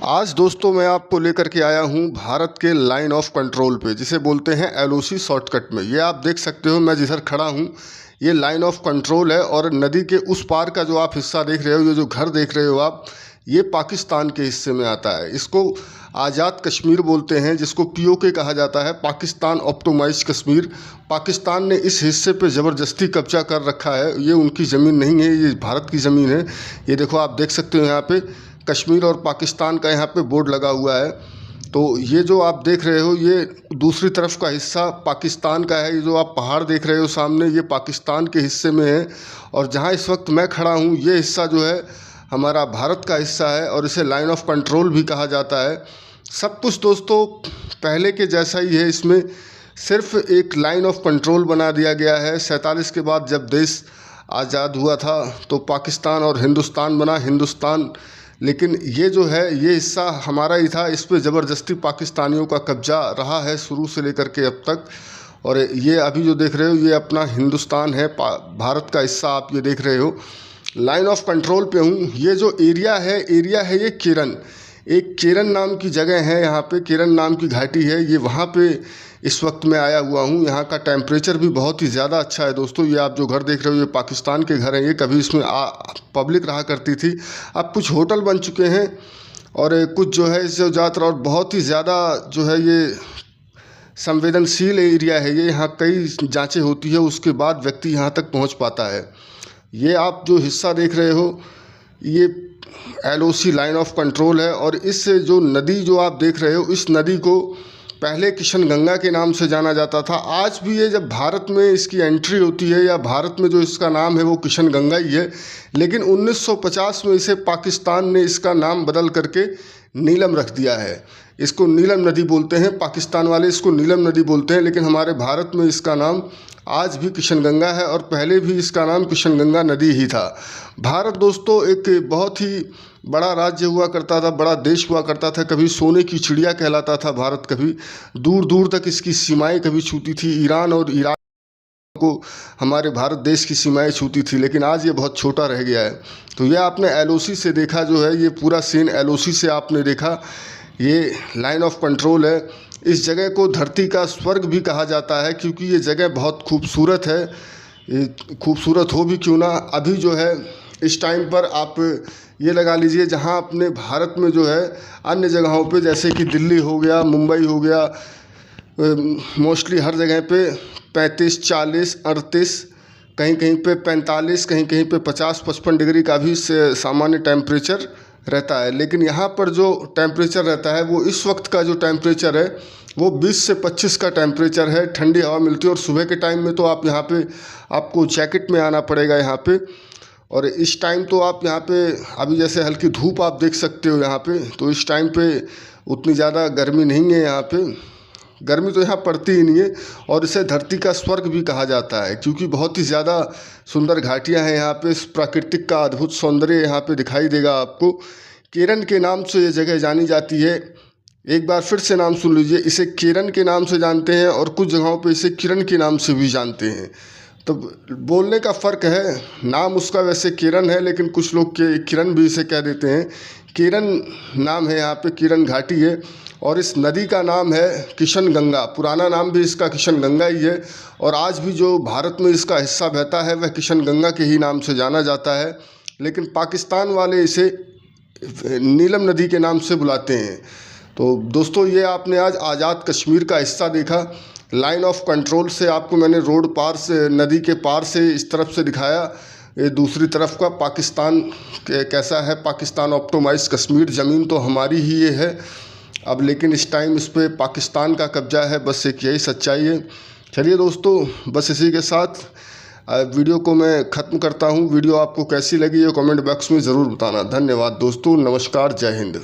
आज दोस्तों मैं आपको लेकर के आया हूं भारत के लाइन ऑफ कंट्रोल पे, जिसे बोलते हैं एलओसी शॉर्टकट में। ये आप देख सकते हो, मैं जिधर खड़ा हूं ये लाइन ऑफ कंट्रोल है और नदी के उस पार का जो आप हिस्सा देख रहे हो, ये जो घर देख रहे हो आप, ये पाकिस्तान के हिस्से में आता है। इसको आज़ाद कश्मीर बोलते हैं, जिसको पीओके कहा जाता है, पाकिस्तान ऑप्टोमाइज कश्मीर। पाकिस्तान ने इस हिस्से पे ज़बरदस्ती कब्जा कर रखा है। ये उनकी ज़मीन नहीं है, ये भारत की ज़मीन है। ये देखो, आप देख सकते हो यहाँ पे कश्मीर और पाकिस्तान का यहाँ पे बोर्ड लगा हुआ है। तो ये जो आप देख रहे हो, ये दूसरी तरफ का हिस्सा पाकिस्तान का है। ये जो आप पहाड़ देख रहे हो सामने, ये पाकिस्तान के हिस्से में है। और जहाँ इस वक्त मैं खड़ा हूँ, ये हिस्सा जो है हमारा भारत का हिस्सा है और इसे लाइन ऑफ कंट्रोल भी कहा जाता है। सब कुछ दोस्तों पहले के जैसा ही है। इसमें सिर्फ एक लाइन ऑफ कंट्रोल बना दिया गया है। 47 के बाद जब देश आज़ाद हुआ था तो पाकिस्तान और हिंदुस्तान बना, हिंदुस्तान। लेकिन ये जो है, ये हिस्सा हमारा ही था। इस पे ज़बरदस्ती पाकिस्तानियों का कब्जा रहा है शुरू से लेकर के अब तक। और ये अभी जो देख रहे हो, ये अपना हिंदुस्तान है, भारत का हिस्सा आप ये देख रहे हो। लाइन ऑफ कंट्रोल पे हूँ। ये जो एरिया है ये केरन, एक केरन नाम की जगह है। यहाँ पे केरन नाम की घाटी है, ये वहाँ पे इस वक्त मैं आया हुआ हूँ। यहाँ का टेम्परेचर भी बहुत ही ज़्यादा अच्छा है दोस्तों। ये आप जो घर देख रहे हो, ये पाकिस्तान के घर हैं। ये कभी इसमें पब्लिक रहा करती थी। अब कुछ होटल बन चुके हैं और कुछ जो है इससे ज़्यादातर, और बहुत ही ज़्यादा जो है ये संवेदनशील एरिया है। ये यहाँ कई जाँचें होती है, उसके बाद व्यक्ति यहाँ तक पहुँच पाता है। ये आप जो हिस्सा देख रहे हो, ये एलओसी लाइन ऑफ कंट्रोल है। और इस जो नदी जो आप देख रहे हो, इस नदी को पहले किशनगंगा के नाम से जाना जाता था। आज भी ये जब भारत में इसकी एंट्री होती है, या भारत में जो इसका नाम है वो किशनगंगा ही है। लेकिन 1950 में इसे पाकिस्तान ने इसका नाम बदल करके नीलम रख दिया है। इसको नीलम नदी बोलते हैं, पाकिस्तान वाले इसको नीलम नदी बोलते हैं। लेकिन हमारे भारत में इसका नाम आज भी किशनगंगा है और पहले भी इसका नाम किशनगंगा नदी ही था। भारत दोस्तों एक बहुत ही बड़ा राज्य हुआ करता था, बड़ा देश हुआ करता था। कभी सोने की चिड़िया कहलाता था भारत, कभी दूर दूर तक इसकी सीमाएं कभी छूती थी। ईरान और इराक को हमारे भारत देश की सीमाएं छूती थी। लेकिन आज ये बहुत छोटा रह गया है। तो ये आपने एलओसी से देखा, जो है ये पूरा सीन एलओसी से आपने देखा। ये लाइन ऑफ कंट्रोल है। इस जगह को धरती का स्वर्ग भी कहा जाता है, क्योंकि ये जगह बहुत खूबसूरत है। ये खूबसूरत हो भी क्यों ना, अभी जो है इस टाइम पर आप ये लगा लीजिए, जहाँ अपने भारत में जो है अन्य जगहों पे, जैसे कि दिल्ली हो गया, मुंबई हो गया, मोस्टली हर जगह पे 35, 40, 38, कहीं कहीं पे 45, कहीं कहीं पे 50-55 डिग्री का भी सामान्य टेम्परेचर रहता है। लेकिन यहाँ पर जो टेम्परेचर रहता है, वो इस वक्त का जो टेम्परेचर है वो 20 से 25 का टेम्परेचर है। ठंडी हवा मिलती है और सुबह के टाइम में तो आप यहाँ पे आपको जैकेट में आना पड़ेगा यहाँ पे। और इस टाइम तो आप यहाँ पे अभी जैसे हल्की धूप आप देख सकते हो यहाँ पे, तो इस टाइम पे उतनी ज़्यादा गर्मी नहीं है यहाँ पे। गर्मी तो यहाँ पड़ती ही नहीं है। और इसे धरती का स्वर्ग भी कहा जाता है, क्योंकि बहुत ही ज़्यादा सुंदर घाटियाँ हैं यहाँ पे। प्राकृतिक का अद्भुत सौंदर्य यहाँ पे दिखाई देगा आपको। केरन के नाम से ये जगह जानी जाती है। एक बार फिर से नाम सुन लीजिए, इसे केरन के नाम से जानते हैं और कुछ जगहों पे इसे किरण के नाम से भी जानते हैं। तो बोलने का फ़र्क है। नाम उसका वैसे केरन है, लेकिन कुछ लोग के किरण भी इसे कह देते हैं। केरन नाम है यहाँ पे, किरण घाटी है। और इस नदी का नाम है किशनगंगा। पुराना नाम भी इसका किशनगंगा ही है। और आज भी जो भारत में इसका हिस्सा बहता है वह किशनगंगा के ही नाम से जाना जाता है। लेकिन पाकिस्तान वाले इसे नीलम नदी के नाम से बुलाते हैं। तो दोस्तों, ये आपने आज आज़ाद कश्मीर का हिस्सा देखा। लाइन ऑफ कंट्रोल से आपको मैंने रोड पार से, नदी के पार से इस तरफ से दिखाया। ये दूसरी तरफ का पाकिस्तान कैसा है, पाकिस्तान ऑप्टोमाइज कश्मीर। ज़मीन तो हमारी ही ये है अब, लेकिन इस टाइम इस पर पाकिस्तान का कब्जा है। बस एक यही सच्चाई है। चलिए दोस्तों, बस इसी के साथ वीडियो को मैं ख़त्म करता हूँ। वीडियो आपको कैसी लगी ये कमेंट बॉक्स में ज़रूर बताना। धन्यवाद दोस्तों, नमस्कार, जय हिंद।